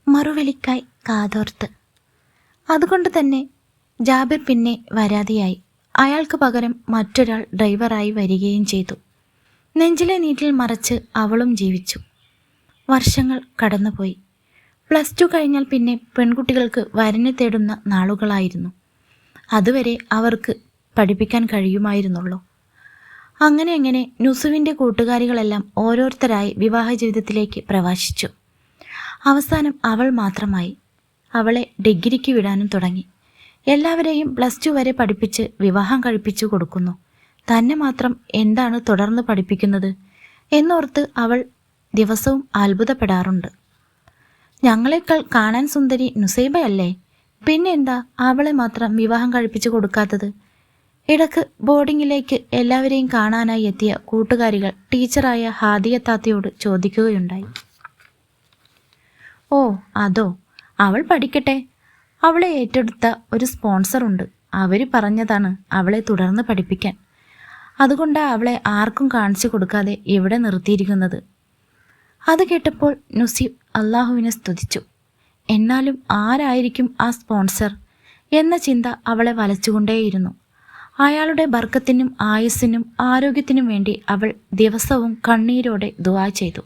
മറുവിളിക്കായി കാതോർത്ത്. അതുകൊണ്ട് തന്നെ ജാബിർ പിന്നെ വരാതെയായി. അയാൾക്ക് പകരം മറ്റൊരാൾ ഡ്രൈവറായി വരികയും ചെയ്തു. നെഞ്ചിലെ നീറ്റിൽ മറച്ച് അവളും ജീവിച്ചു. വർഷങ്ങൾ കടന്നുപോയി. +2 കഴിഞ്ഞാൽ പിന്നെ പെൺകുട്ടികൾക്ക് വരനെ തേടുന്ന നാളുകളായിരുന്നു. അതുവരെ അവർക്ക് പഠിപ്പിക്കാൻ കഴിയുമായിരുന്നുള്ളൂ. അങ്ങനെ നുസുവിൻ്റെ കൂട്ടുകാരികളെല്ലാം ഓരോരുത്തരായി വിവാഹ ജീവിതത്തിലേക്ക് പ്രവേശിച്ചു. അവസാനം അവൾ മാത്രമായി. അവളെ ഡിഗ്രിക്ക് വിടാനും തുടങ്ങി. എല്ലാവരെയും +2 വരെ പഠിപ്പിച്ച് വിവാഹം കഴിപ്പിച്ചു കൊടുക്കുന്നു. തന്നെ മാത്രം എന്താണ് തുടർന്ന് പഠിപ്പിക്കുന്നത് എന്നോർത്ത് അവൾ ദിവസവും അത്ഭുതപ്പെടാറുണ്ട്. ഞങ്ങളെക്കാൾ കാണാൻ സുന്ദരി നുസൈബയല്ലേ, പിന്നെ എന്താ അവളെ മാത്രം വിവാഹം കഴിപ്പിച്ചു കൊടുക്കാത്തത്? ഇടക്ക് ബോർഡിങ്ങിലേക്ക് എല്ലാവരെയും കാണാനായി എത്തിയ കൂട്ടുകാരികൾ ടീച്ചറായ ഹാദിയ താത്തയോട് ചോദിക്കുകയുണ്ടായി. ഓ അതോ, അവൾ പഠിക്കട്ടെ. അവളെ ഏറ്റെടുത്ത ഒരു സ്പോൺസറുണ്ട്. അവർ പറഞ്ഞതാണ് അവളെ തുടർന്ന് പഠിപ്പിക്കാൻ. അതുകൊണ്ടാണ് അവളെ ആർക്കും കാണിച്ചു കൊടുക്കാതെ ഇവിടെ നിർത്തിയിരിക്കുന്നത്. അത് കേട്ടപ്പോൾ നുസീബ് അള്ളാഹുവിനെ സ്തുതിച്ചു. എന്നാലും ആരായിരിക്കും ആ സ്പോൺസർ എന്ന ചിന്ത അവളെ വലച്ചുകൊണ്ടേയിരുന്നു. അയാളുടെ ബർക്കത്തിനും ആയുസ്സിനും ആരോഗ്യത്തിനും വേണ്ടി അവൾ ദിവസവും കണ്ണീരോടെ ദുആ ചെയ്തു.